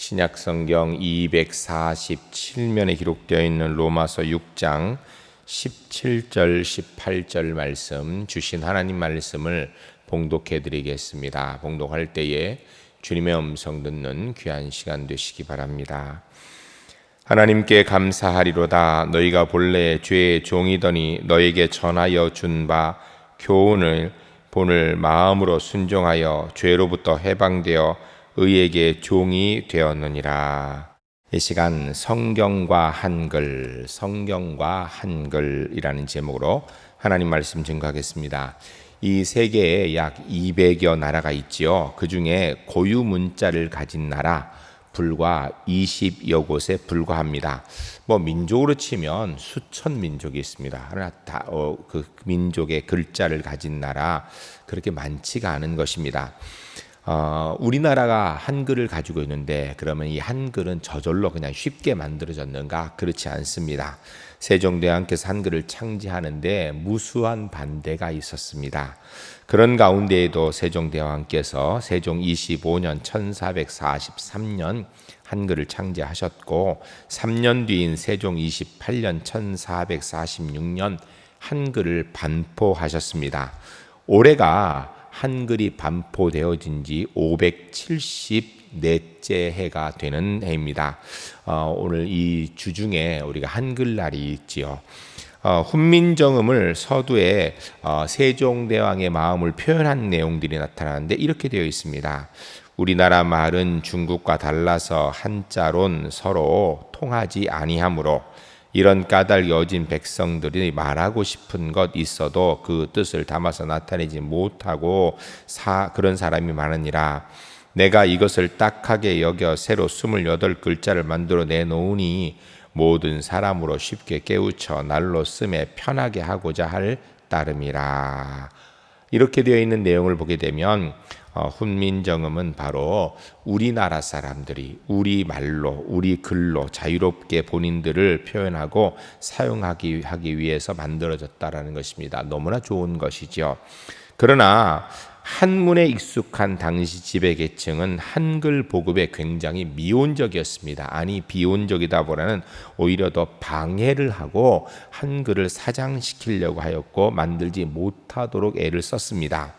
신약 성경 247면에 기록되어 있는 로마서 6장 17절 18절 말씀, 주신 하나님 말씀을 봉독해 드리겠습니다. 봉독할 때에 주님의 음성 듣는 귀한 시간 되시기 바랍니다. 하나님께 감사하리로다. 너희가 본래 죄의 종이더니 너에게 전하여 준 바 교훈을 본을 마음으로 순종하여 죄로부터 해방되어 의에게 종이 되었느니라. 이 시간 성경과 한글이라는 제목으로 하나님 말씀 증거하겠습니다. 이 세계에 약 200여 나라가 있지요. 그 중에 고유 문자를 가진 나라 불과 20여 곳에 불과합니다. 민족으로 치면 수천 민족이 있습니다. 그러나 그 민족의 글자를 가진 나라 그렇게 많지가 않은 것입니다. 우리나라가 한글을 가지고 있는데 그러면 이 한글은 저절로 그냥 쉽게 만들어졌는가? 그렇지 않습니다. 세종대왕께서 한글을 창제하는데 무수한 반대가 있었습니다. 그런 가운데에도 세종대왕께서 세종 25년 1443년 한글을 창제하셨고 3년 뒤인 세종 28년 1446년 한글을 반포하셨습니다. 올해가 한글이 반포되어진 지 574째 해가 되는 해입니다. 오늘 이 주중에 우리가 한글날이 있지요. 훈민정음을 서두에 세종대왕의 마음을 표현한 내용들이 나타나는데 이렇게 되어 있습니다. 우리나라 말은 중국과 달라서 한자론 서로 통하지 아니하므로 이런 까닭여진 백성들이 말하고 싶은 것 있어도 그 뜻을 담아서 나타내지 못하고 그런 사람이 많으니라. 내가 이것을 딱하게 여겨 새로 28글자를 만들어 내놓으니 모든 사람으로 쉽게 깨우쳐 날로 쓰매 편하게 하고자 할 따름이라. 이렇게 되어 있는 내용을 보게 되면 훈민정음은 바로 우리나라 사람들이 우리 말로 우리 글로 자유롭게 본인들을 표현하고 사용하기 위해서 만들어졌다라는 것입니다. 너무나 좋은 것이죠. 그러나 한문에 익숙한 당시 지배계층은 한글 보급에 굉장히 미온적이었습니다. 아니 비온적이다보다는 오히려 더 방해를 하고 한글을 사장시키려고 하였고 만들지 못하도록 애를 썼습니다.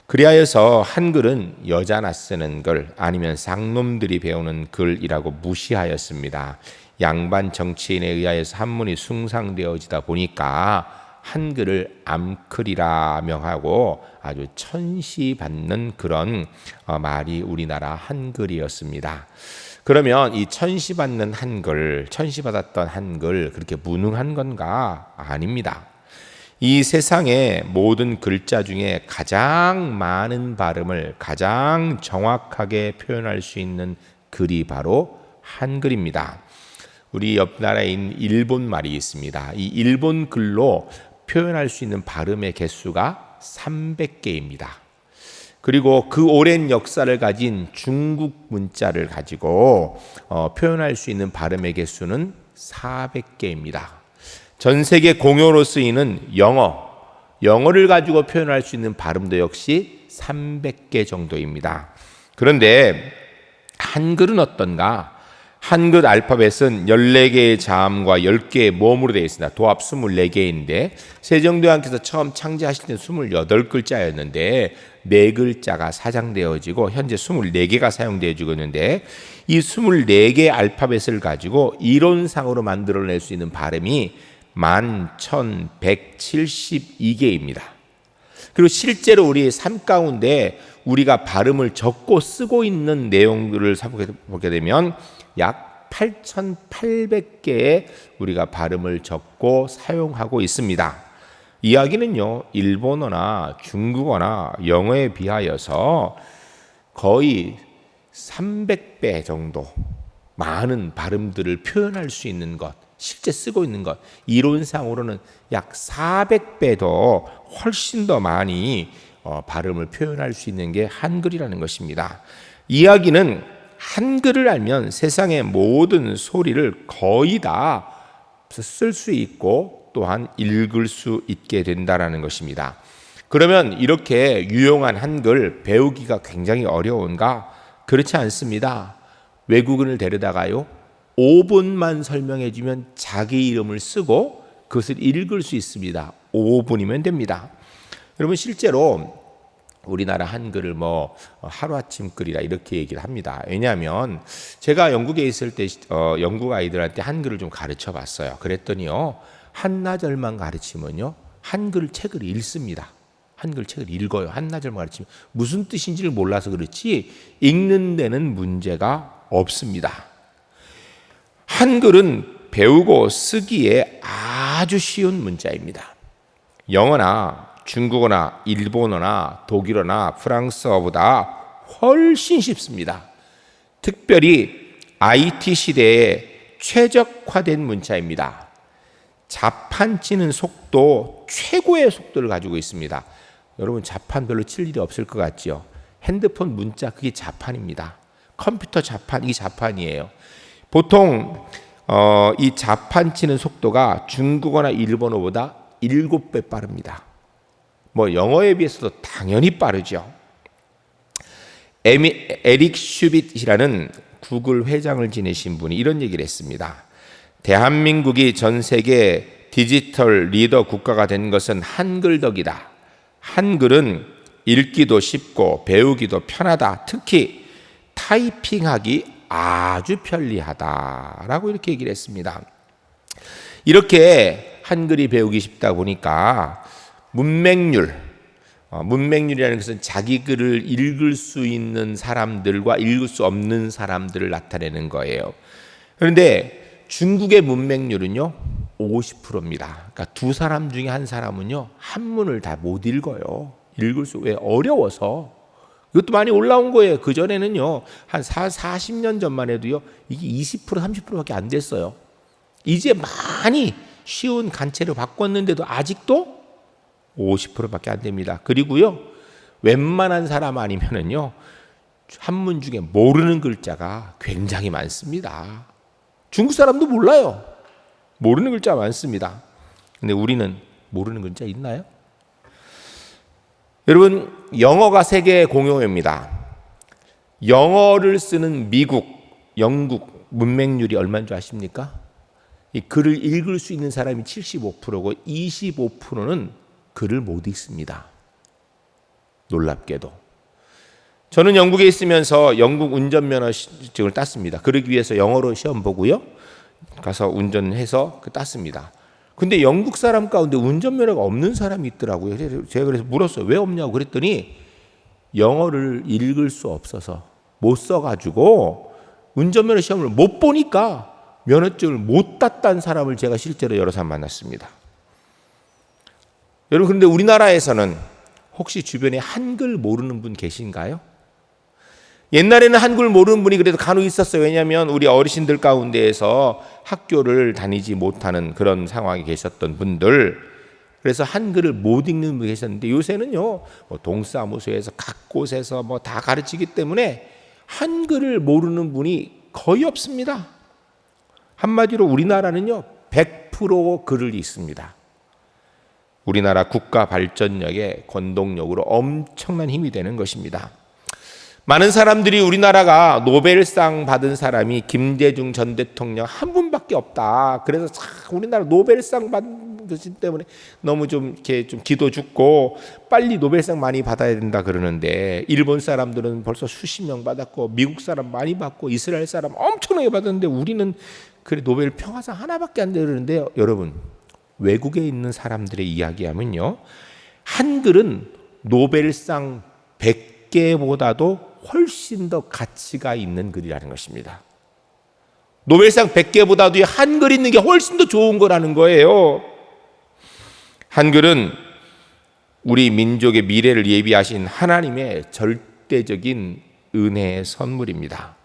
그리하여서 한글은 여자나 쓰는 글 아니면 쌍놈들이 배우는 글이라고 무시하였습니다. 양반 정치인에 의하여서 한문이 숭상되어지다 보니까 한글을 암클이라 명하고 아주 천시받는 그런 말이 우리나라 한글이었습니다. 그러면 이 천시받는 한글, 천시받았던 한글 그렇게 무능한 건가? 아닙니다. 이 세상의 모든 글자 중에 가장 많은 발음을 가장 정확하게 표현할 수 있는 글이 바로 한글입니다. 우리 옆 나라인 일본 말이 있습니다. 이 일본 글로 표현할 수 있는 발음의 개수가 300개입니다. 그리고 그 오랜 역사를 가진 중국 문자를 가지고 표현할 수 있는 발음의 개수는 400개입니다. 전 세계 공용어로 쓰이는 영어를 가지고 표현할 수 있는 발음도 역시 300개 정도입니다. 그런데 한글은 어떤가? 한글 알파벳은 14개의 자음과 10개의 모음으로 되어 있습니다. 도합 24개인데 세종대왕께서 처음 창제하실 때 28글자였는데 4글자가 사장되어지고 현재 24개가 사용되어지고 있는데 이 24개의 알파벳을 가지고 이론상으로 만들어낼 수 있는 발음이 11,172개입니다. 그리고 실제로 우리의 삶 가운데 우리가 발음을 적고 쓰고 있는 내용들을 보게 되면 약 8,800개의 우리가 발음을 적고 사용하고 있습니다. 이야기는요, 일본어나 중국어나 영어에 비하여서 거의 300배 정도 많은 발음들을 표현할 수 있는 것, 실제 쓰고 있는 것, 이론상으로는 약 400배 더 훨씬 더 많이 발음을 표현할 수 있는 게 한글이라는 것입니다. 이야기는 한글을 알면 세상의 모든 소리를 거의 다 쓸 수 있고 또한 읽을 수 있게 된다는 것입니다. 그러면 이렇게 유용한 한글 배우기가 굉장히 어려운가? 그렇지 않습니다. 외국인을 데려다가요 5분만 설명해 주면 자기 이름을 쓰고 그것을 읽을 수 있습니다. 5분이면 됩니다. 여러분 실제로 우리나라 한글을 뭐 하루아침 글이라 이렇게 얘기를 합니다. 왜냐하면 제가 영국에 있을 때 영국 아이들한테 한글을 좀 가르쳐 봤어요. 그랬더니요 한나절만 가르치면요 한글 책을 읽습니다. 한글 책을 읽어요. 한나절만 가르치면 무슨 뜻인지를 몰라서 그렇지 읽는 데는 문제가 없습니다. 한글은 배우고 쓰기에 아주 쉬운 문자입니다. 영어나 중국어나 일본어나 독일어나 프랑스어보다 훨씬 쉽습니다. 특별히 IT 시대에 최적화된 문자입니다. 자판 치는 속도 최고의 속도를 가지고 있습니다. 여러분 자판 별로 칠 일이 없을 것 같죠? 핸드폰 문자 그게 자판입니다. 컴퓨터 자판 이게 자판이에요. 보통 이 자판 치는 속도가 중국어나 일본어보다 7배 빠릅니다. 뭐 영어에 비해서도 당연히 빠르죠. 에릭 슈빗이라는 구글 회장을 지내신 분이 이런 얘기를 했습니다. 대한민국이 전 세계 디지털 리더 국가가 된 것은 한글 덕이다. 한글은 읽기도 쉽고 배우기도 편하다. 특히 타이핑하기 아주 편리하다라고 이렇게 얘기를 했습니다. 이렇게 한글이 배우기 쉽다 보니까 문맹률이라는 것은 자기 글을 읽을 수 있는 사람들과 읽을 수 없는 사람들을 나타내는 거예요. 그런데 중국의 문맹률은요 50%입니다. 그러니까 두 사람 중에 한 사람은요 한문을 다 못 읽어요. 왜 어려워서. 이것도 많이 올라온 거예요. 그 전에는요 한 40년 전만 해도요 이게 20% 30%밖에 안 됐어요. 이제 많이 쉬운 간체로 바꿨는데도 아직도 50%밖에 안 됩니다. 그리고요 웬만한 사람 아니면은요 한문 중에 모르는 글자가 굉장히 많습니다. 중국 사람도 몰라요. 모르는 글자 많습니다. 근데 우리는 모르는 글자 있나요? 여러분 영어가 세계 공용어입니다. 영어를 쓰는 미국, 영국 문맹률이 얼마인 줄 아십니까? 이 글을 읽을 수 있는 사람이 75%고 25%는 글을 못 읽습니다. 놀랍게도. 저는 영국에 있으면서 영국 운전면허증을 땄습니다. 그러기 위해서 영어로 시험 보고요. 가서 운전해서 땄습니다. 근데 영국 사람 가운데 운전면허가 없는 사람이 있더라고요. 제가 그래서 물었어요. 왜 없냐고 그랬더니 영어를 읽을 수 없어서 못 써가지고 운전면허 시험을 못 보니까 면허증을 못 땄다는 사람을 제가 실제로 여러 사람 만났습니다. 여러분 그런데 우리나라에서는 혹시 주변에 한글 모르는 분 계신가요? 옛날에는 한글 모르는 분이 그래도 간혹 있었어요. 왜냐하면 우리 어르신들 가운데에서 학교를 다니지 못하는 그런 상황에 계셨던 분들, 그래서 한글을 못 읽는 분이 계셨는데 요새는요 뭐 동사무소에서 각 곳에서 뭐 다 가르치기 때문에 한글을 모르는 분이 거의 없습니다. 한마디로 우리나라는요 100% 글을 읽습니다. 우리나라 국가 발전력의 원동력으로 엄청난 힘이 되는 것입니다. 많은 사람들이 우리나라가 노벨상 받은 사람이 김대중 전 대통령 한 분밖에 없다. 그래서 우리나라 노벨상 받은 것 때문에 너무 좀 이렇게 좀 기도 죽고 빨리 노벨상 많이 받아야 된다 그러는데 일본 사람들은 벌써 수십 명 받았고 미국 사람 많이 받고 이스라엘 사람 엄청나게 받았는데 우리는 그래 노벨 평화상 하나밖에 안 되는데요. 여러분 외국에 있는 사람들의 이야기하면요 한글은 노벨상 100개보다도 훨씬 더 가치가 있는 글이라는 것입니다. 노벨상 100개보다도 한글 있는 게 훨씬 더 좋은 거라는 거예요. 한글은 우리 민족의 미래를 예비하신 하나님의 절대적인 은혜의 선물입니다.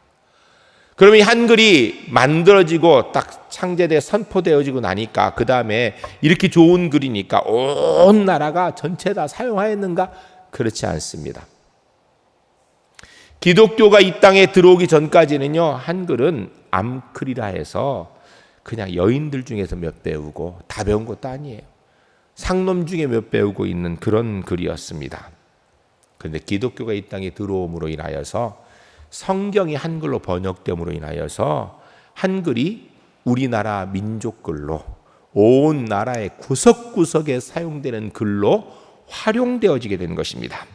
그러면 이 한글이 만들어지고 딱 창제돼 선포되어지고 나니까 그 다음에 이렇게 좋은 글이니까 온 나라가 전체 다 사용하였는가? 그렇지 않습니다. 기독교가 이 땅에 들어오기 전까지는요 한글은 암클이라 해서 그냥 여인들 중에서 몇 배우고 다 배운 것도 아니에요. 상놈 중에 몇 배우고 있는 그런 글이었습니다. 그런데 기독교가 이 땅에 들어옴으로 인하여서 성경이 한글로 번역됨으로 인하여서 한글이 우리나라 민족글로 온 나라의 구석구석에 사용되는 글로 활용되어지게 된 것입니다.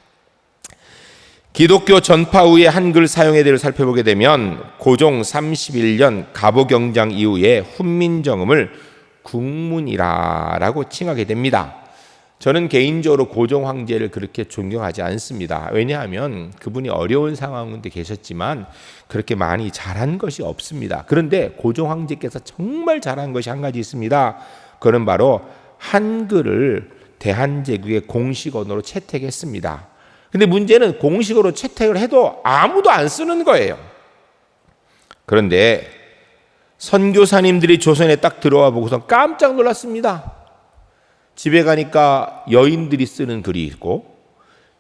기독교 전파 후의 한글 사용에 대해 살펴보게 되면 고종 31년 갑오경장 이후에 훈민정음을 국문이라고 칭하게 됩니다. 저는 개인적으로 고종 황제를 그렇게 존경하지 않습니다. 왜냐하면 그분이 어려운 상황인데 계셨지만 그렇게 많이 잘한 것이 없습니다. 그런데 고종 황제께서 정말 잘한 것이 한 가지 있습니다. 그는 바로 한글을 대한제국의 공식 언어로 채택했습니다. 근데 문제는 공식으로 채택을 해도 아무도 안 쓰는 거예요. 그런데 선교사님들이 조선에 딱 들어와 보고서 깜짝 놀랐습니다. 집에 가니까 여인들이 쓰는 글이 있고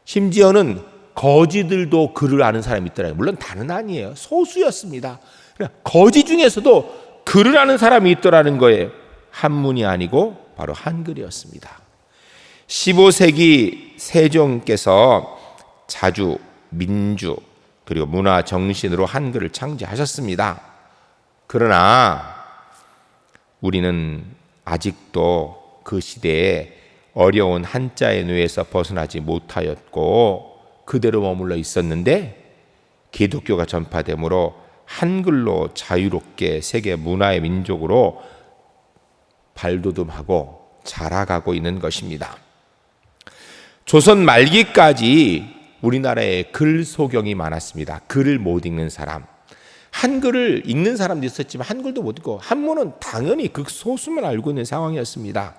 심지어는 거지들도 글을 아는 사람이 있더라고요. 물론 다는 아니에요. 소수였습니다. 거지 중에서도 글을 아는 사람이 있더라는 거예요. 한문이 아니고 바로 한글이었습니다. 15세기 세종께서 자주, 민주, 그리고 문화 정신으로 한글을 창제하셨습니다. 그러나 우리는 아직도 그 시대에 어려운 한자의 누에서 벗어나지 못하였고 그대로 머물러 있었는데 기독교가 전파되므로 한글로 자유롭게 세계 문화의 민족으로 발돋움하고 자라가고 있는 것입니다. 조선 말기까지 우리나라에 글 소경이 많았습니다. 글을 못 읽는 사람. 한글을 읽는 사람도 있었지만 한글도 못 읽고 한문은 당연히 극소수만 알고 있는 상황이었습니다.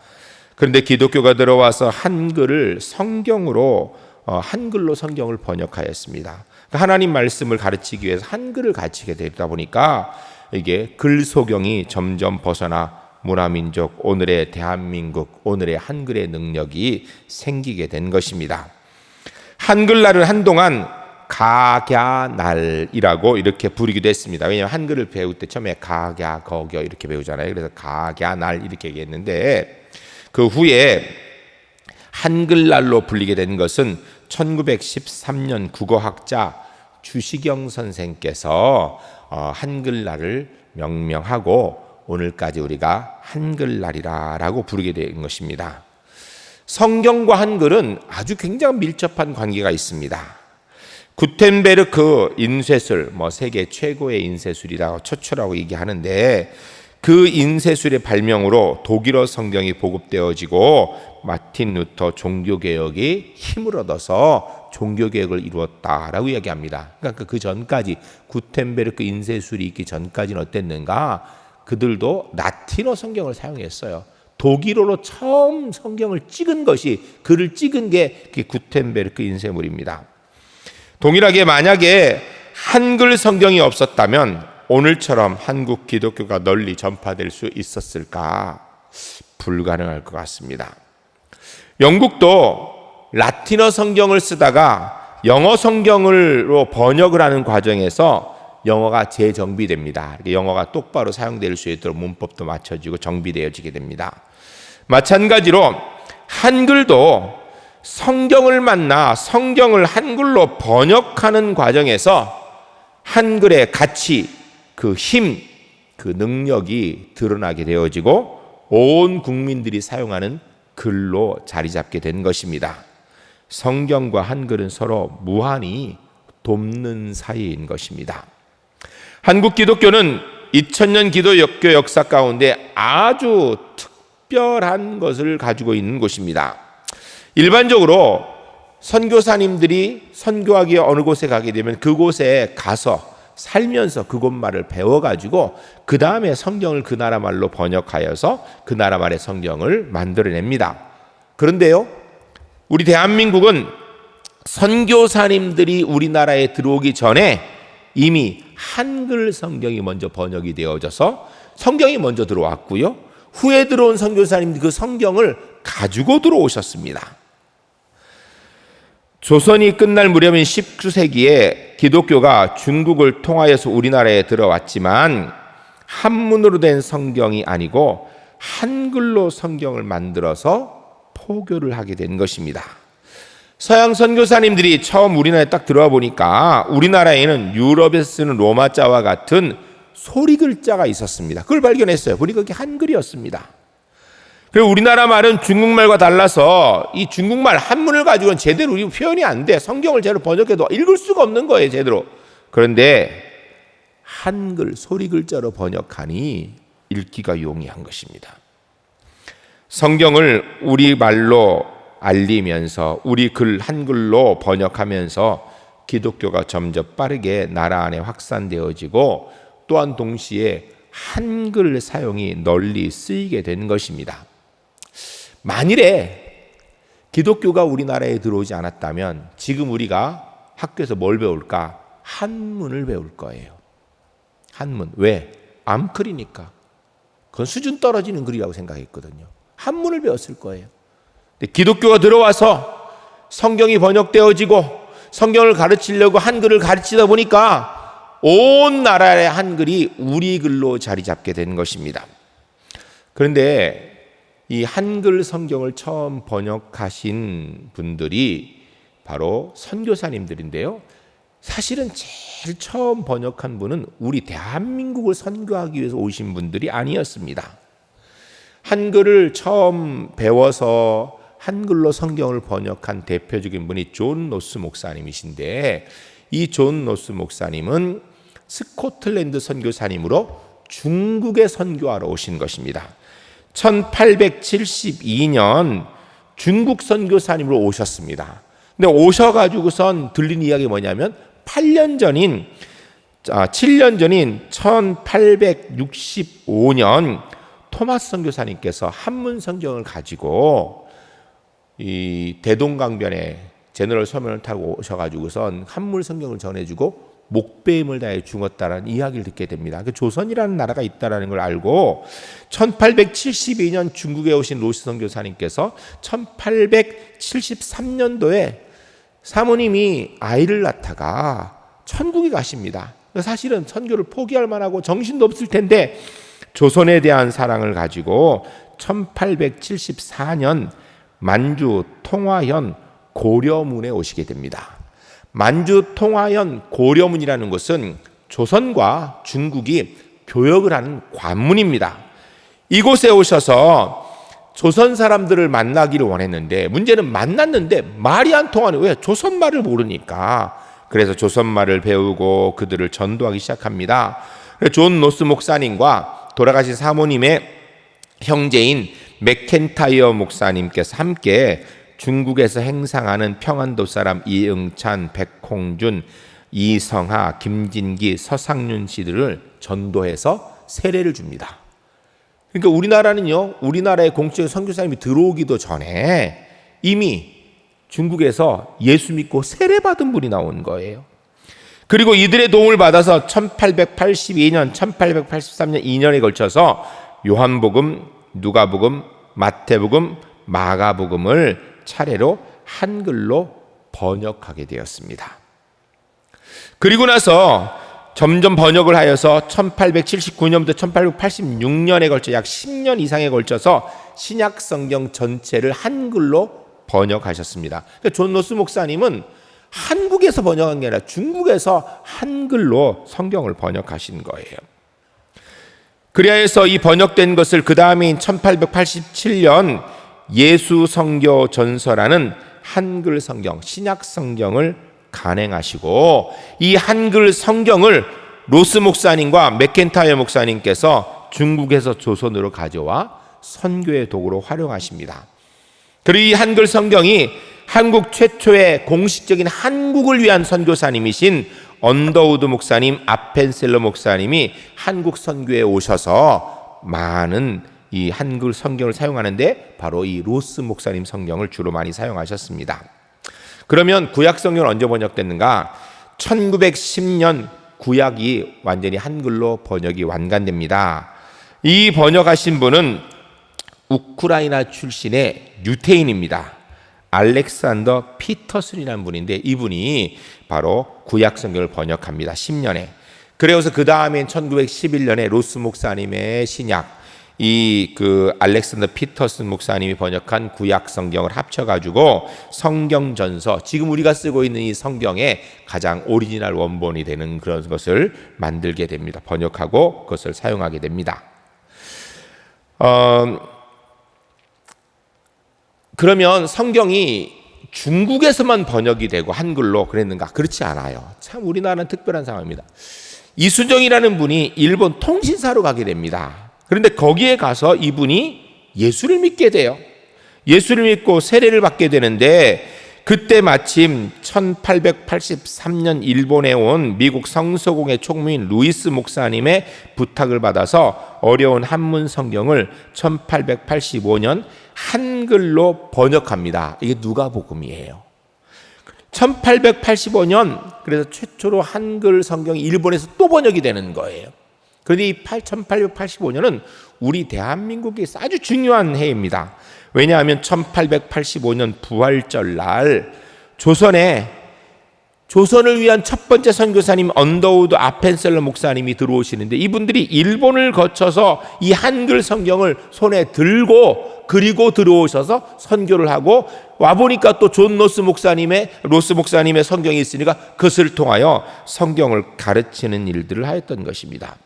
그런데 기독교가 들어와서 한글을 성경으로 한글로 성경을 번역하였습니다. 하나님 말씀을 가르치기 위해서 한글을 가르치게 되다 보니까 이게 글 소경이 점점 벗어나 문화민족, 오늘의 대한민국, 오늘의 한글의 능력이 생기게 된 것입니다. 한글날을 한동안 가갸날이라고 이렇게 부르기도 했습니다. 왜냐하면 한글을 배울 때 처음에 가갸, 거겨 이렇게 배우잖아요. 그래서 가갸날 이렇게 얘기했는데 그 후에 한글날로 불리게 된 것은 1913년 국어학자 주시경 선생께서 한글날을 명명하고 오늘까지 우리가 한글날이라고 부르게 된 것입니다. 성경과 한글은 아주 굉장히 밀접한 관계가 있습니다. 구텐베르크 인쇄술, 세계 최고의 인쇄술이라고 처처라고 얘기하는데 그 인쇄술의 발명으로 독일어 성경이 보급되어지고 마틴 루터 종교개혁이 힘을 얻어서 종교개혁을 이루었다라고 이야기합니다. 그러니까 그 전까지 구텐베르크 인쇄술이 있기 전까지는 어땠는가? 그들도 라틴어 성경을 사용했어요. 독일어로 처음 성경을 찍은 것이 글을 찍은 게 구텐베르크 인쇄물입니다. 동일하게 만약에 한글 성경이 없었다면 오늘처럼 한국 기독교가 널리 전파될 수 있었을까? 불가능할 것 같습니다. 영국도 라틴어 성경을 쓰다가 영어 성경으로 번역을 하는 과정에서 영어가 재정비됩니다. 영어가 똑바로 사용될 수 있도록 문법도 맞춰지고 정비되어지게 됩니다. 마찬가지로 한글도 성경을 만나 성경을 한글로 번역하는 과정에서 한글의 가치, 그 힘, 그 능력이 드러나게 되어지고 온 국민들이 사용하는 글로 자리 잡게 된 것입니다. 성경과 한글은 서로 무한히 돕는 사이인 것입니다. 한국 기독교는 2000년 기독교 역사 가운데 아주 특별한 것을 가지고 있는 곳입니다. 일반적으로 선교사님들이 선교하기 어느 곳에 가게 되면 그곳에 가서 살면서 그곳 말을 배워가지고 그 다음에 성경을 그 나라 말로 번역하여서 그 나라 말의 성경을 만들어냅니다. 그런데요, 우리 대한민국은 선교사님들이 우리나라에 들어오기 전에 이미 한글 성경이 먼저 번역이 되어져서 성경이 먼저 들어왔고요. 후에 들어온 선교사님들이 그 성경을 가지고 들어오셨습니다. 조선이 끝날 무렵인 19세기에 기독교가 중국을 통하여서 우리나라에 들어왔지만 한문으로 된 성경이 아니고 한글로 성경을 만들어서 포교를 하게 된 것입니다. 서양 선교사님들이 처음 우리나라에 딱 들어와 보니까 우리나라에는 유럽에서 쓰는 로마자와 같은 소리 글자가 있었습니다. 그걸 발견했어요. 보니까 그게 한글이었습니다. 그리고 우리나라 말은 중국말과 달라서 이 중국말 한문을 가지고는 제대로 우리 표현이 안 돼. 성경을 제대로 번역해도 읽을 수가 없는 거예요, 제대로. 그런데 한글 소리 글자로 번역하니 읽기가 용이한 것입니다. 성경을 우리말로 알리면서 우리 글 한글로 번역하면서 기독교가 점점 빠르게 나라 안에 확산되어지고 또한 동시에 한글 사용이 널리 쓰이게 된 것입니다. 만일에 기독교가 우리나라에 들어오지 않았다면 지금 우리가 학교에서 뭘 배울까? 한문을 배울 거예요. 한문. 왜? 암클이니까. 그건 수준 떨어지는 글이라고 생각했거든요. 한문을 배웠을 거예요. 근데 기독교가 들어와서 성경이 번역되어지고 성경을 가르치려고 한글을 가르치다 보니까 온 나라의 한글이 우리 글로 자리 잡게 된 것입니다. 그런데 이 한글 성경을 처음 번역하신 분들이 바로 선교사님들인데요. 사실은 제일 처음 번역한 분은 우리 대한민국을 선교하기 위해서 오신 분들이 아니었습니다. 한글을 처음 배워서 한글로 성경을 번역한 대표적인 분이 존 노스 목사님이신데 이 존 노스 목사님은 스코틀랜드 선교사님으로 중국에 선교하러 오신 것입니다. 1872년 중국 선교사님으로 오셨습니다. 근데 오셔가지고선 들린 이야기 뭐냐면 7년 전인 1865년 토마스 선교사님께서 한문 성경을 가지고 이 대동강변에 제너럴 서면을 타고 오셔가지고선 한문 성경을 전해주고 목배임을 다해 죽었다라는 이야기를 듣게 됩니다. 조선이라는 나라가 있다라는 걸 알고 1872년 중국에 오신 로스 선교사님께서 1873년도에 사모님이 아이를 낳다가 천국에 가십니다. 사실은 선교를 포기할 만하고 정신도 없을 텐데 조선에 대한 사랑을 가지고 1874년 만주 통화현 고려문에 오시게 됩니다. 만주 통화현 고려문이라는 곳은 조선과 중국이 교역을 하는 관문입니다. 이곳에 오셔서 조선 사람들을 만나기를 원했는데 문제는 만났는데 말이 안 통하는 왜? 조선말을 모르니까. 그래서 조선말을 배우고 그들을 전도하기 시작합니다. 존 노스 목사님과 돌아가신 사모님의 형제인 맥켄타이어 목사님께서 함께 중국에서 행상하는 평안도 사람 이응찬, 백홍준, 이성하, 김진기, 서상윤 씨들을 전도해서 세례를 줍니다. 그러니까 우리나라는요, 우리나라의 공적인 선교사님이 들어오기도 전에 이미 중국에서 예수 믿고 세례받은 분이 나온 거예요. 그리고 이들의 도움을 받아서 1882년, 1883년 2년에 걸쳐서 요한복음, 누가복음, 마태복음, 마가복음을 차례로 한글로 번역하게 되었습니다. 그리고 나서 점점 번역을 하여서 1879년부터 1886년에 걸쳐 약 10년 이상에 걸쳐서 신약 성경 전체를 한글로 번역하셨습니다. 그러니까 존 노스 목사님은 한국에서 번역한 게 아니라 중국에서 한글로 성경을 번역하신 거예요. 그래야 해서 이 번역된 것을 그 다음인 1887년 예수 성교 전서라는 한글 성경, 신약 성경을 간행하시고 이 한글 성경을 로스 목사님과 맥켄타이어 목사님께서 중국에서 조선으로 가져와 선교의 도구로 활용하십니다. 그리고 이 한글 성경이 한국 최초의 공식적인 한국을 위한 선교사님이신 언더우드 목사님, 아펜셀러 목사님이 한국 선교에 오셔서 많은 이 한글 성경을 사용하는데 바로 이 로스 목사님 성경을 주로 많이 사용하셨습니다. 그러면 구약 성경은 언제 번역됐는가? 1910년 구약이 완전히 한글로 번역이 완간됩니다. 이 번역하신 분은 우크라이나 출신의 유태인입니다. 알렉산더 피터슨이라는 분인데 이분이 바로 구약 성경을 번역합니다. 10년에. 그래서 그 다음엔 1911년에 로스 목사님의 신약, 이 알렉산더 피터슨 목사님이 번역한 구약 성경을 합쳐가지고 성경전서, 지금 우리가 쓰고 있는 이 성경의 가장 오리지널 원본이 되는 그런 것을 만들게 됩니다. 번역하고 그것을 사용하게 됩니다. 그러면 성경이 중국에서만 번역이 되고 한글로 그랬는가? 그렇지 않아요. 참 우리나라는 특별한 상황입니다. 이순정이라는 분이 일본 통신사로 가게 됩니다. 그런데 거기에 가서 이분이 예수를 믿게 돼요. 예수를 믿고 세례를 받게 되는데, 그때 마침 1883년 일본에 온 미국 성서공회 총무인 루이스 목사님의 부탁을 받아서 어려운 한문 성경을 1885년 한글로 번역합니다. 이게 누가복음이에요. 1885년, 그래서 최초로 한글 성경이 일본에서 또 번역이 되는 거예요. 그런데 이 1885년은 우리 대한민국에서 아주 중요한 해입니다. 왜냐하면 1885년 부활절 날 조선을 위한 첫 번째 선교사님 언더우드 아펜셀러 목사님이 들어오시는데, 이분들이 일본을 거쳐서 이 한글 성경을 손에 들고 그리고 들어오셔서 선교를 하고, 와보니까 또 존 로스 목사님의 성경이 있으니까 그것을 통하여 성경을 가르치는 일들을 하였던 것입니다.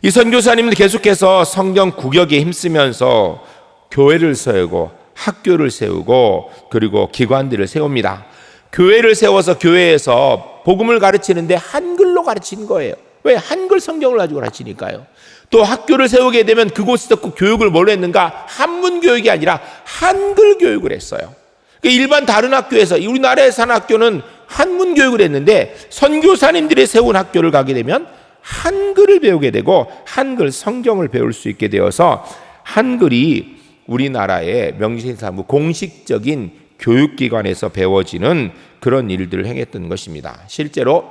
이 선교사님은 계속해서 성경 구역에 힘쓰면서 교회를 세우고 학교를 세우고 그리고 기관들을 세웁니다. 교회를 세워서 교회에서 복음을 가르치는데 한글로 가르치는 거예요. 왜? 한글 성경을 가지고 가르치니까요. 또 학교를 세우게 되면 그곳에서 교육을 뭘 했는가? 한문 교육이 아니라 한글 교육을 했어요. 일반 다른 학교에서, 우리나라에 사는 학교는 한문 교육을 했는데, 선교사님들이 세운 학교를 가게 되면 한글을 배우게 되고 한글 성경을 배울 수 있게 되어서 한글이 우리나라의 명실상부 공식적인 교육기관에서 배워지는 그런 일들을 행했던 것입니다. 실제로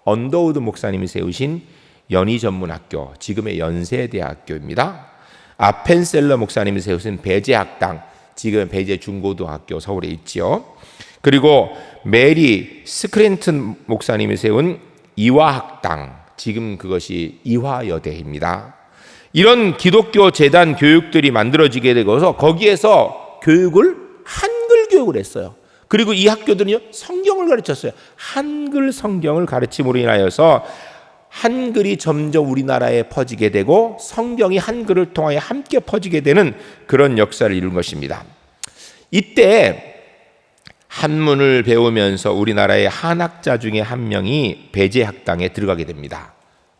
언더우드 목사님이 세우신 연희전문학교, 지금의 연세대학교입니다. 아펜셀러 목사님이 세우신 배제학당, 지금 배제중고등학교 서울에 있지요. 그리고 메리 스크랜튼 목사님이 세운 이화학당, 지금 그것이 이화여대입니다. 이런 기독교 재단 교육들이 만들어지게 되고서 거기에서 교육을 한글 교육을 했어요. 그리고 이 학교들은요, 성경을 가르쳤어요. 한글 성경을 가르침으로 인하여서 한글이 점점 우리나라에 퍼지게 되고 성경이 한글을 통하여 함께 퍼지게 되는 그런 역사를 이룬 것입니다. 이때 한문을 배우면서 우리나라의 한학자 중에 한 명이 배제학당에 들어가게 됩니다.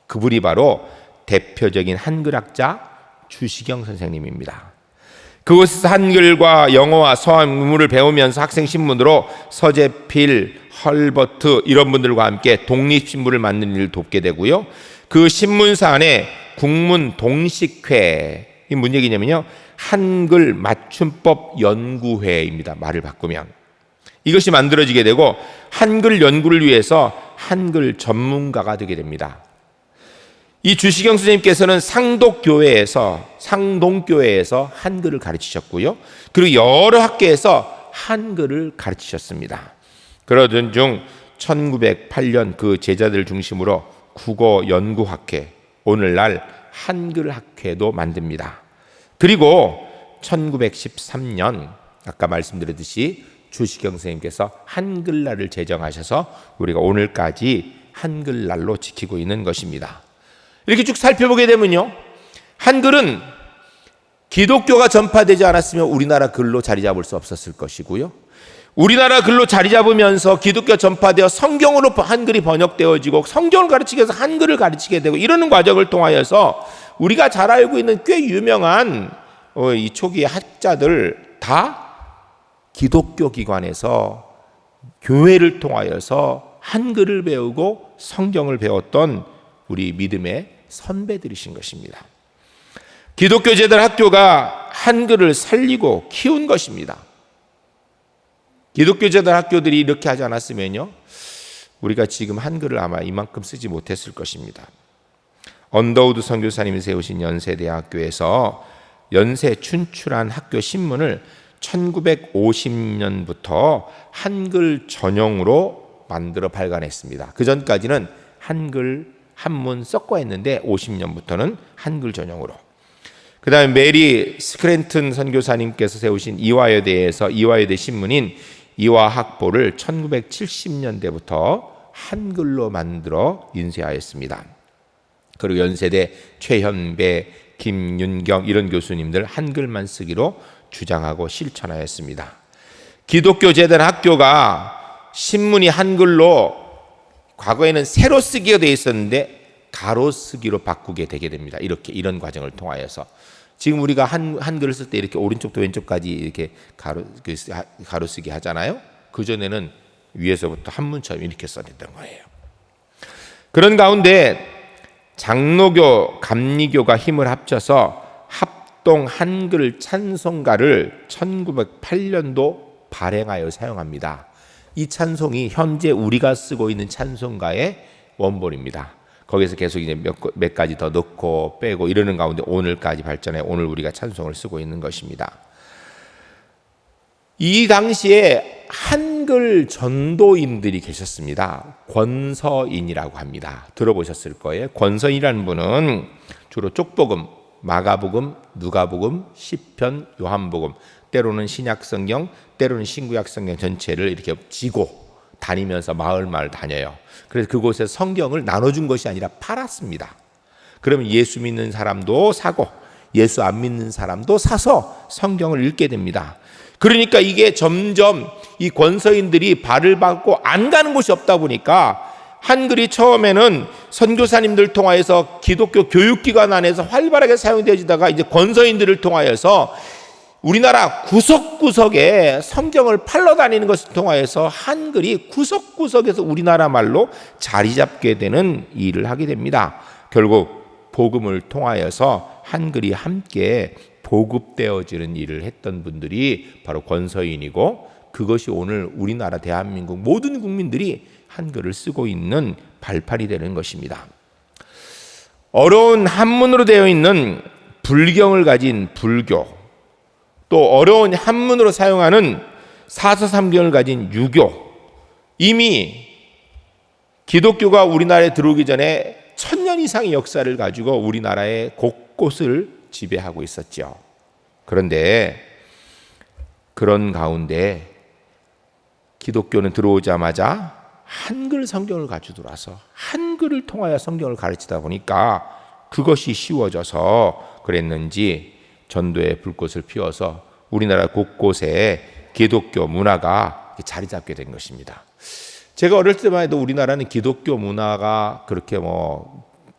그분이 바로 대표적인 한글학자 주시경 선생님입니다. 그곳에서 한글과 영어와 서한문을 배우면서 학생 신문으로 서재필, 헐버트 이런 분들과 함께 독립신문을 만드는 일을 돕게 되고요. 그 신문사 안에 국문 동식회, 이 무슨 얘기냐면요, 한글 맞춤법 연구회입니다. 말을 바꾸면 이것이 만들어지게 되고 한글 연구를 위해서 한글 전문가가 되게 됩니다. 이 주시경 선생님께서는 상동교회에서 한글을 가르치셨고요. 그리고 여러 학교에서 한글을 가르치셨습니다. 그러던 중 1908년 그 제자들 중심으로 국어연구학회, 오늘날 한글학회도 만듭니다. 그리고 1913년 아까 말씀드렸듯이 주시경 선생님께서 한글날을 제정하셔서 우리가 오늘까지 한글날로 지키고 있는 것입니다. 이렇게 쭉 살펴보게 되면요, 한글은 기독교가 전파되지 않았으면 우리나라 글로 자리 잡을 수 없었을 것이고요, 우리나라 글로 자리 잡으면서 기독교 전파되어 성경으로 한글이 번역되어지고 성경을 가르치기 위해서 한글을 가르치게 되고, 이러는 과정을 통하여서 우리가 잘 알고 있는 꽤 유명한 이 초기의 학자들 다 기독교 기관에서 교회를 통하여서 한글을 배우고 성경을 배웠던 우리 믿음의 선배들이신 것입니다. 기독교 재단 학교가 한글을 살리고 키운 것입니다. 기독교 재단 학교들이 이렇게 하지 않았으면요, 우리가 지금 한글을 아마 이만큼 쓰지 못했을 것입니다. 언더우드 선교사님이 세우신 연세대학교에서 연세 춘추란 학교 신문을 1950년부터 한글 전용으로 만들어 발간했습니다. 그 전까지는 한글 한문 섞어 했는데 50년부터는 한글 전용으로. 그 다음에 메리 스크랜튼 선교사님께서 세우신 이화여대 신문인 이화학보를 1970년대부터 한글로 만들어 인쇄하였습니다. 그리고 연세대 최현배, 김윤경 이런 교수님들 한글만 쓰기로 주장하고 실천하였습니다. 기독교 재단 학교가 신문이 한글로 과거에는 세로 쓰기가 되어 있었는데 가로 쓰기로 바꾸게 되게 됩니다. 이런 과정을 통하여서 지금 우리가 한글을 쓸 때 이렇게 오른쪽부터 왼쪽까지 이렇게 가로 쓰기 하잖아요. 그 전에는 위에서부터 한문처럼 이렇게 써냈던 거예요. 그런 가운데 장로교, 감리교가 힘을 합쳐서 합동 한글 찬송가를 1908년도 발행하여 사용합니다. 이 찬송이 현재 우리가 쓰고 있는 찬송가의 원본입니다. 거기서 계속 이제 몇 가지 더 넣고 빼고 이러는 가운데 오늘까지 발전해 오늘 우리가 찬송을 쓰고 있는 것입니다. 이 당시에 한글 전도인들이 계셨습니다. 권서인이라고 합니다. 들어보셨을 거예요. 권서인이라는 분은 주로 쪽복음, 마가복음, 누가복음, 시편, 요한복음, 때로는 신약성경, 때로는 신구약성경 전체를 이렇게 지고 다니면서 마을 다녀요. 그래서 그곳에 성경을 나눠준 것이 아니라 팔았습니다. 그러면 예수 믿는 사람도 사고 예수 안 믿는 사람도 사서 성경을 읽게 됩니다. 그러니까 이게 점점 이 권서인들이 발을 받고 안 가는 곳이 없다 보니까 한글이 처음에는 선교사님들 통하여서 기독교 교육기관 안에서 활발하게 사용되어지다가 이제 권서인들을 통하여서 우리나라 구석구석에 성경을 팔러 다니는 것을 통하여서 한글이 구석구석에서 우리나라 말로 자리 잡게 되는 일을 하게 됩니다. 결국 복음을 통하여서 한글이 함께 보급되어지는 일을 했던 분들이 바로 권서인이고 그것이 오늘 우리나라 대한민국 모든 국민들이 한글을 쓰고 있는 발판이 되는 것입니다. 어려운 한문으로 되어 있는 불경을 가진 불교, 또 어려운 한문으로 사용하는 사서삼경을 가진 유교, 이미 기독교가 우리나라에 들어오기 전에 1000년 이상의 역사를 가지고 우리나라의 곳곳을 지배하고 있었죠. 그런데 그런 가운데 기독교는 들어오자마자 한글 성경을 가지고 들어와서 한글을 통하여 성경을 가르치다 보니까 그것이 쉬워져서 그랬는지 전도의 불꽃을 피워서 우리나라 곳곳에 기독교 문화가 자리 잡게 된 것입니다. 제가 어릴 때만 해도 우리나라는 기독교 문화가 그렇게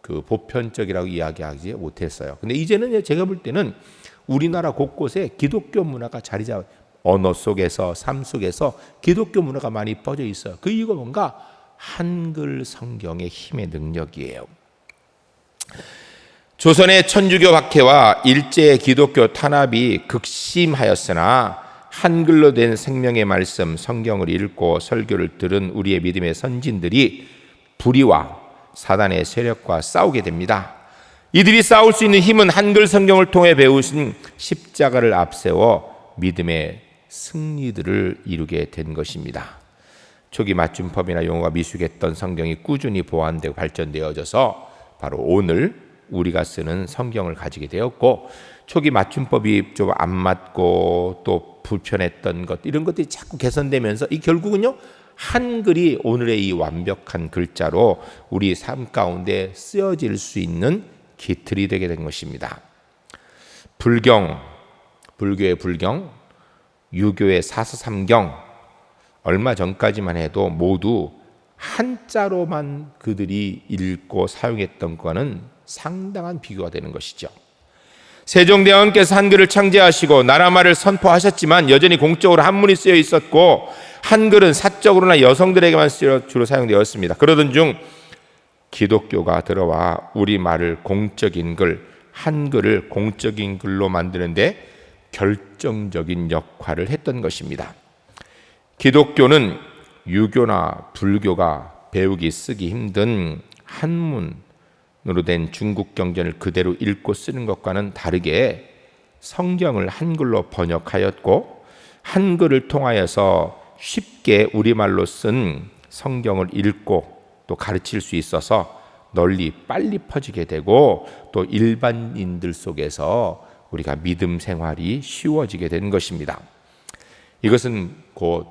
보편적이라고 이야기하지 못했어요. 근데 이제는 제가 볼 때는 우리나라 곳곳에 기독교 문화가 자리 잡아 언어 속에서 삶 속에서 기독교 문화가 많이 퍼져 있어요. 그 이유가 뭔가 한글 성경의 힘의 능력이에요. 조선의 천주교 박해와 일제의 기독교 탄압이 극심하였으나 한글로 된 생명의 말씀 성경을 읽고 설교를 들은 우리의 믿음의 선진들이 불의와 사단의 세력과 싸우게 됩니다. 이들이 싸울 수 있는 힘은 한글 성경을 통해 배우신 십자가를 앞세워 믿음의 승리들을 이루게 된 것입니다. 초기 맞춤법이나 용어가 미숙했던 성경이 꾸준히 보완되고 발전되어져서 바로 오늘 우리가 쓰는 성경을 가지게 되었고, 초기 맞춤법이 좀 안 맞고 또 불편했던 것 이런 것들이 자꾸 개선되면서 이 결국은요 한글이 오늘의 이 완벽한 글자로 우리 삶 가운데 쓰여질 수 있는 기틀이 되게 된 것입니다. 불교의 불경, 유교의 사서삼경, 얼마 전까지만 해도 모두 한자로만 그들이 읽고 사용했던 것과는 상당한 비교가 되는 것이죠. 세종대왕께서 한글을 창제하시고 나라말을 선포하셨지만 여전히 공적으로 한문이 쓰여 있었고 한글은 사적으로나 여성들에게만 주로 사용되었습니다. 그러던 중 기독교가 들어와 우리말을 공적인 글, 한글을 공적인 글로 만드는데 결정적인 역할을 했던 것입니다. 기독교는 유교나 불교가 배우기 쓰기 힘든 한문으로 된 중국 경전을 그대로 읽고 쓰는 것과는 다르게 성경을 한글로 번역하였고 한글을 통하여서 쉽게 우리말로 쓴 성경을 읽고 또 가르칠 수 있어서 널리 빨리 퍼지게 되고 또 일반인들 속에서 우리가 믿음 생활이 쉬워지게 된 것입니다. 이것은 곧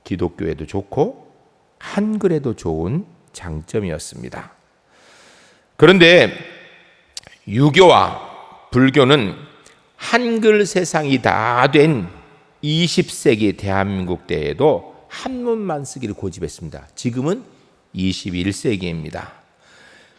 기독교에도 좋고 한글에도 좋은 장점이었습니다. 그런데 유교와 불교는 한글 세상이 다 된 20세기 대한민국 때에도 한문만 쓰기를 고집했습니다. 지금은 21세기입니다.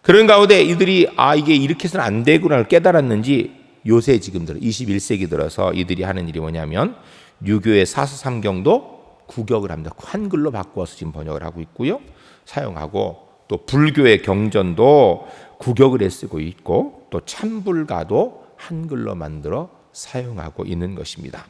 그런 가운데 이들이 이게 이렇게 해서는 안 되구나를 깨달았는지 요새 지금 21세기 들어서 이들이 하는 일이 뭐냐면 유교의 사서삼경도 구격을 합니다. 한글로 바꿔서 지금 번역을 하고 있고요. 사용하고 또 불교의 경전도 구격을 쓰고 있고 또 참불가도 한글로 만들어 사용하고 있는 것입니다.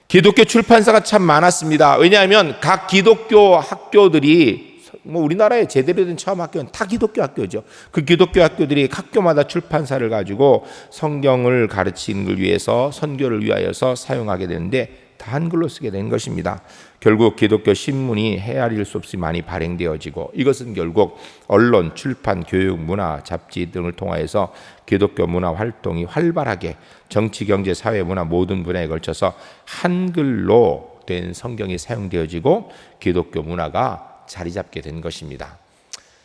기독교 출판사가 참 많았습니다. 왜냐하면 각 기독교 학교들이 우리나라의 제대로 된 처음 학교는 다 기독교 학교죠. 그 기독교 학교들이 학교마다 출판사를 가지고 성경을 가르치는 걸 위해서 선교를 위하여서 사용하게 되는데 다 한글로 쓰게 된 것입니다. 결국 기독교 신문이 헤아릴 수 없이 많이 발행되어지고 이것은 결국 언론, 출판, 교육, 문화, 잡지 등을 통하여서 기독교 문화 활동이 활발하게 정치, 경제, 사회, 문화 모든 분야에 걸쳐서 한글로 된 성경이 사용되어지고 기독교 문화가 자리 잡게 된 것입니다.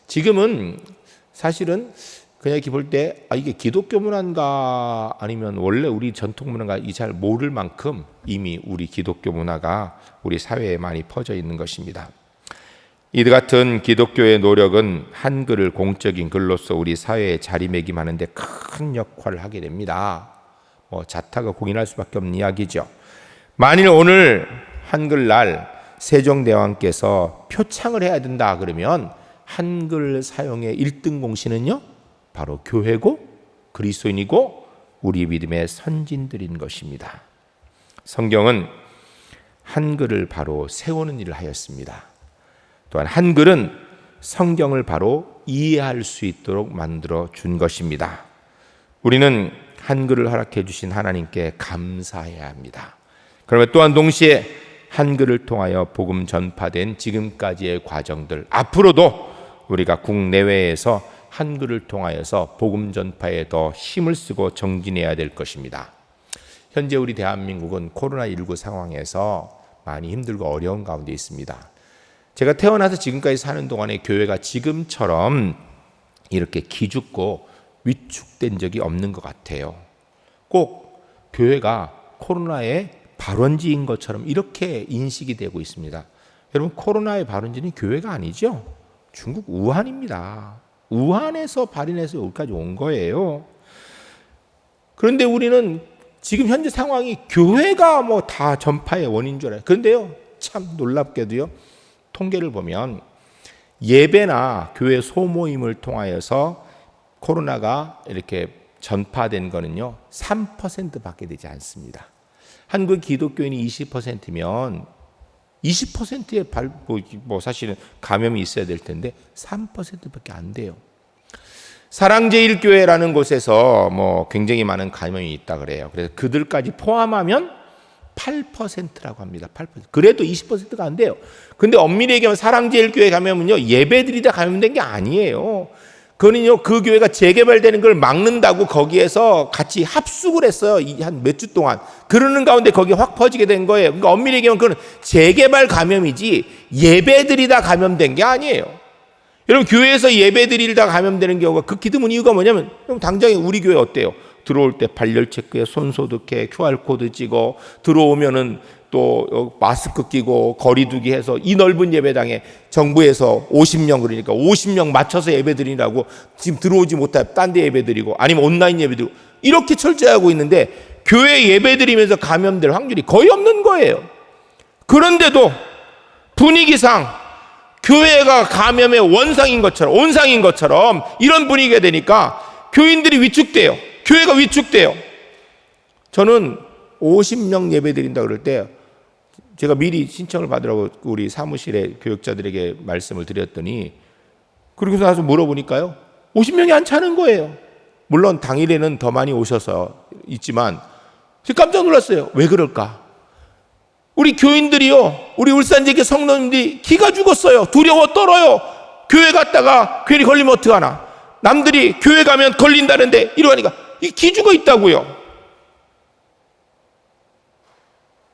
지금은 사실은 그냥 이렇게 볼 때 이게 기독교 문화인가 아니면 원래 우리 전통 문화인가 이 잘 모를 만큼 이미 우리 기독교 문화가 우리 사회에 많이 퍼져 있는 것입니다. 이들 같은 기독교의 노력은 한글을 공적인 글로서 우리 사회에 자리매김하는데 큰 역할을 하게 됩니다. 자타가 공인할 수밖에 없는 이야기죠. 만일 오늘 한글날 세종대왕께서 표창을 해야 된다 그러면 한글 사용의 1등 공신은요 바로 교회고 그리스도인이고 우리 믿음의 선진들인 것입니다. 성경은 한글을 바로 세우는 일을 하였습니다. 또한 한글은 성경을 바로 이해할 수 있도록 만들어 준 것입니다. 우리는 한글을 허락해 주신 하나님께 감사해야 합니다. 그러면 또한 동시에 한글을 통하여 복음 전파된 지금까지의 과정들, 앞으로도 우리가 국내외에서 한글을 통하여서 복음 전파에 더 힘을 쓰고 정진해야 될 것입니다. 현재 우리 대한민국은 코로나19 상황에서 많이 힘들고 어려운 가운데 있습니다. 제가 태어나서 지금까지 사는 동안에 교회가 지금처럼 이렇게 기죽고 위축된 적이 없는 것 같아요. 꼭 교회가 코로나의 발원지인 것처럼 이렇게 인식이 되고 있습니다. 여러분, 코로나의 발원지는 교회가 아니죠. 중국 우한입니다. 우한에서 발인해서 여기까지 온 거예요. 그런데 우리는 지금 현재 상황이 교회가 다 전파의 원인인 줄 알아요. 그런데요, 참 놀랍게도요, 통계를 보면 예배나 교회 소모임을 통하여서 코로나가 이렇게 전파된 거는요 3%밖에 되지 않습니다. 한국 기독교인이 20%면 20%의 사실은 감염이 있어야 될 텐데 3%밖에 안 돼요. 사랑제일교회라는 곳에서 굉장히 많은 감염이 있다 그래요. 그래서 그들까지 포함하면 8%라고 합니다. 8%. 그래도 20%가 안 돼요. 근데 엄밀히 얘기하면 사랑제일교회 감염은요 예배드리다 감염된 게 아니에요. 그거는요 그 교회가 재개발되는 걸 막는다고 거기에서 같이 합숙을 했어요. 한 몇 주 동안. 그러는 가운데 거기에 확 퍼지게 된 거예요. 그러니까 엄밀히 얘기하면 그건 재개발 감염이지 예배드리다 감염된 게 아니에요. 여러분, 교회에서 예배드리다 감염되는 경우가 극히 드문 이유가 뭐냐면, 당장에 우리 교회 어때요? 들어올 때 발열 체크해, 손 소독해, QR코드 찍어, 들어오면은 또 마스크 끼고 거리두기 해서 이 넓은 예배당에 정부에서 50명 그러니까 50명 맞춰서 예배드리라고 지금 들어오지 못해 딴 데 예배드리고 아니면 온라인 예배드리고 이렇게 철저하고 있는데 교회 예배드리면서 감염될 확률이 거의 없는 거예요. 그런데도 분위기상 교회가 감염의 원상인 것처럼 온상인 것처럼 이런 분위기가 되니까 교인들이 위축돼요. 교회가 위축돼요. 저는 50명 예배드린다 그럴 때 제가 미리 신청을 받으라고 우리 사무실에 교육자들에게 말씀을 드렸더니 그러고서 나서 물어보니까요 50명이 안 차는 거예요. 물론 당일에는 더 많이 오셔서 있지만 제가 깜짝 놀랐어요. 왜 그럴까? 우리 교인들이요, 우리 울산지교 성도님들이 기가 죽었어요. 두려워 떨어요. 교회 갔다가 괜히 걸리면 어떡하나. 남들이 교회 가면 걸린다는데 이러니까 기 죽어 있다고요.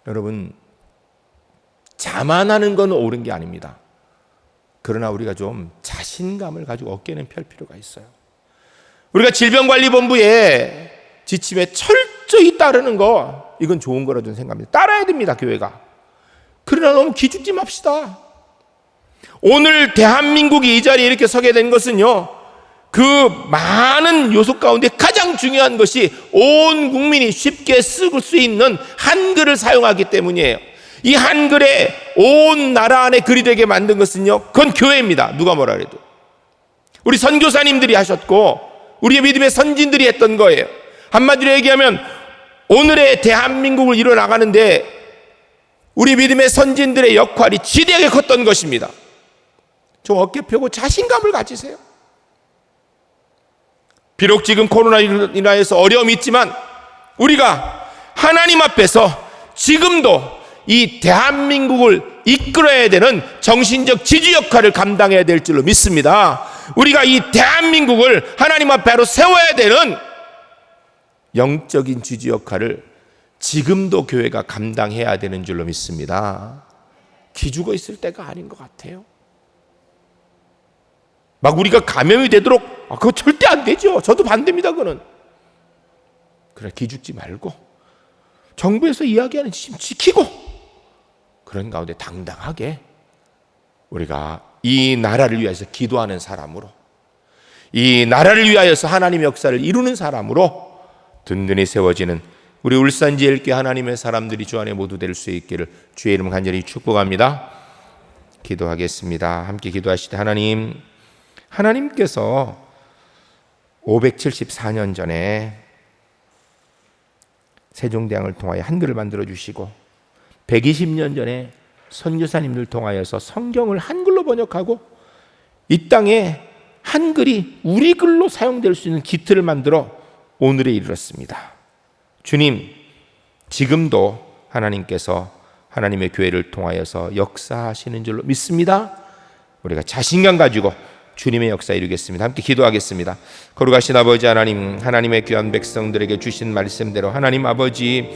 여러분, 자만하는 건 옳은 게 아닙니다. 그러나 우리가 좀 자신감을 가지고 어깨는 펼 필요가 있어요. 우리가 질병관리본부의 지침에 철저히 따르는 거, 이건 좋은 거라 저는 생각합니다. 따라야 됩니다, 교회가. 그러나 너무 기죽지 맙시다. 오늘 대한민국이 이 자리에 이렇게 서게 된 것은요, 그 많은 요소 가운데 가장 중요한 것이 온 국민이 쉽게 쓸 수 있는 한글을 사용하기 때문이에요. 이 한글에 온 나라 안에 글이 되게 만든 것은요, 그건 교회입니다. 누가 뭐라 그래도. 우리 선교사님들이 하셨고 우리의 믿음의 선진들이 했던 거예요. 한마디로 얘기하면 오늘의 대한민국을 이뤄나가는데 우리 믿음의 선진들의 역할이 지대하게 컸던 것입니다. 좀 어깨 펴고 자신감을 가지세요. 비록 지금 코로나로 인하여서 어려움이 있지만 우리가 하나님 앞에서 지금도 이 대한민국을 이끌어야 되는 정신적 지주 역할을 감당해야 될 줄로 믿습니다. 우리가 이 대한민국을 하나님 앞에 바로 세워야 되는 영적인 지주 역할을 지금도 교회가 감당해야 되는 줄로 믿습니다. 기죽어 있을 때가 아닌 것 같아요. 막 우리가 감염이 되도록, 그거 절대 안 되죠. 저도 반대입니다, 그거는. 그래, 기죽지 말고 정부에서 이야기하는 지침 지키고 그런 가운데 당당하게 우리가 이 나라를 위해서 기도하는 사람으로, 이 나라를 위하여서 하나님의 역사를 이루는 사람으로 든든히 세워지는 우리 울산지엘교회 하나님의 사람들이 주 안에 모두 될 수 있기를 주의 이름 간절히 축복합니다. 기도하겠습니다. 함께 기도하실 때 하나님께서 574년 전에 세종대왕을 통하여 한글을 만들어 주시고 120년 전에 선교사님들 통하여서 성경을 한글로 번역하고 이 땅에 한글이 우리 글로 사용될 수 있는 기틀을 만들어 오늘에 이르렀습니다. 주님, 지금도 하나님께서 하나님의 교회를 통하여서 역사하시는 줄로 믿습니다. 우리가 자신감 가지고 주님의 역사 이루겠습니다. 함께 기도하겠습니다. 거룩하신 아버지 하나님, 하나님의 귀한 백성들에게 주신 말씀대로 하나님 아버지,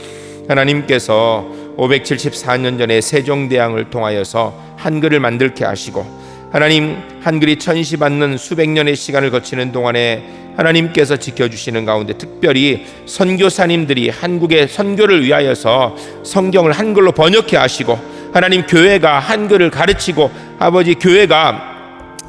하나님께서 574년 전에 세종대왕을 통하여서 한글을 만들게 하시고 하나님, 한글이 천시받는 수백 년의 시간을 거치는 동안에 하나님께서 지켜주시는 가운데 특별히 선교사님들이 한국의 선교를 위하여서 성경을 한글로 번역해 하시고 하나님, 교회가 한글을 가르치고 아버지, 교회가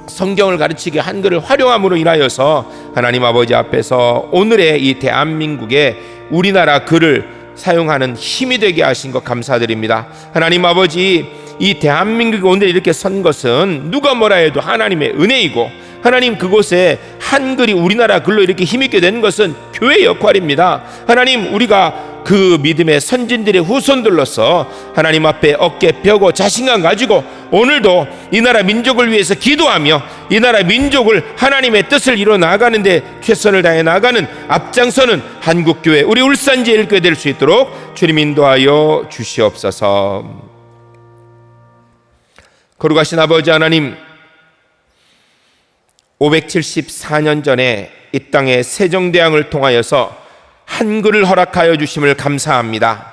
성경을 가르치게 한글을 활용함으로 인하여서 하나님 아버지 앞에서 오늘의 이 대한민국의 우리나라 글을 사용하는 힘이 되게 하신 것 감사드립니다. 하나님 아버지, 이 대한민국이 오늘 이렇게 선 것은 누가 뭐라 해도 하나님의 은혜이고 하나님, 그곳에 한글이 우리나라 글로 이렇게 힘있게 된 것은 교회의 역할입니다. 하나님, 우리가 그 믿음의 선진들의 후손들로서 하나님 앞에 어깨 펴고 자신감 가지고 오늘도 이 나라 민족을 위해서 기도하며 이 나라 민족을 하나님의 뜻을 이뤄 나가는데 최선을 다해 나가는 앞장서는 한국교회, 우리 울산지엘교회 될 수 있도록 주님 인도하여 주시옵소서. 거룩하신 아버지 하나님, 574년 전에 이 땅에 세종대왕을 통하여서 한글을 허락하여 주심을 감사합니다.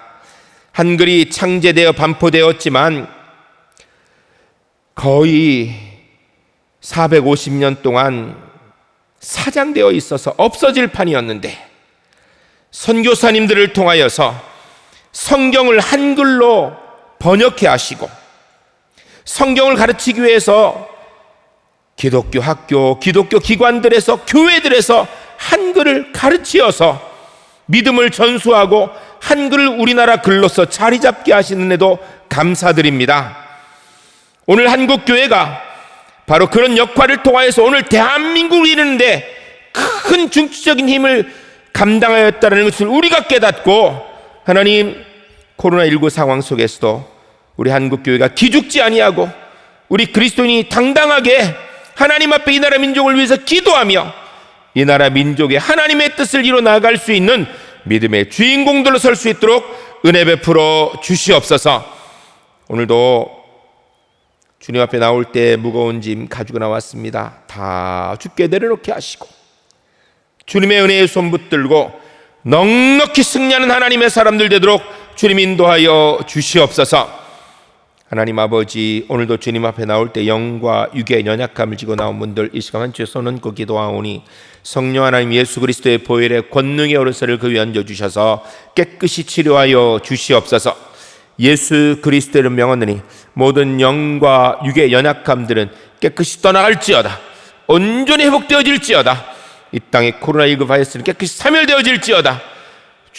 한글이 창제되어 반포되었지만 거의 450년 동안 사장되어 있어서 없어질 판이었는데 선교사님들을 통하여서 성경을 한글로 번역해 하시고 성경을 가르치기 위해서 기독교 학교, 기독교 기관들에서, 교회들에서 한글을 가르치어서 믿음을 전수하고 한글을 우리나라 글로서 자리 잡게 하시는 데도 감사드립니다. 오늘 한국교회가 바로 그런 역할을 통하여서 오늘 대한민국을 이루는데 큰 중추적인 힘을 감당하였다는 것을 우리가 깨닫고 하나님, 코로나19 상황 속에서도 우리 한국교회가 기죽지 아니하고 우리 그리스도인이 당당하게 하나님 앞에 이 나라 민족을 위해서 기도하며 이 나라 민족의 하나님의 뜻을 이뤄 나갈 수 있는 믿음의 주인공들로 설 수 있도록 은혜 베풀어 주시옵소서. 오늘도 주님 앞에 나올 때 무거운 짐 가지고 나왔습니다. 다 주께 내려놓게 하시고 주님의 은혜의 손 붙들고 넉넉히 승리하는 하나님의 사람들 되도록 주님 인도하여 주시옵소서. 하나님 아버지, 오늘도 주님 앞에 나올 때 영과 육의 연약함을 지고 나온 분들 이 시간 주의 손 얹고 기도하오니 성령 하나님 예수 그리스도의 보혈의 권능의 오른손을 그 위에 얹어주셔서 깨끗이 치료하여 주시옵소서. 예수 그리스도를 명하느니 모든 영과 육의 연약함들은 깨끗이 떠나갈지어다. 온전히 회복되어질지어다. 이 땅의 코로나19 바이러스는 깨끗이 사멸되어질지어다.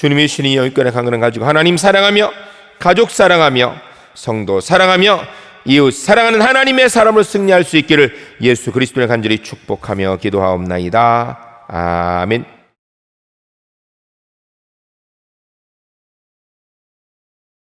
주님의 신이 영권의 강건을 가지고 하나님 사랑하며 가족 사랑하며 성도 사랑하며 이웃 사랑하는 하나님의 사람으로 승리할 수 있기를 예수 그리스도를 간절히 축복하며 기도하옵나이다. 아멘.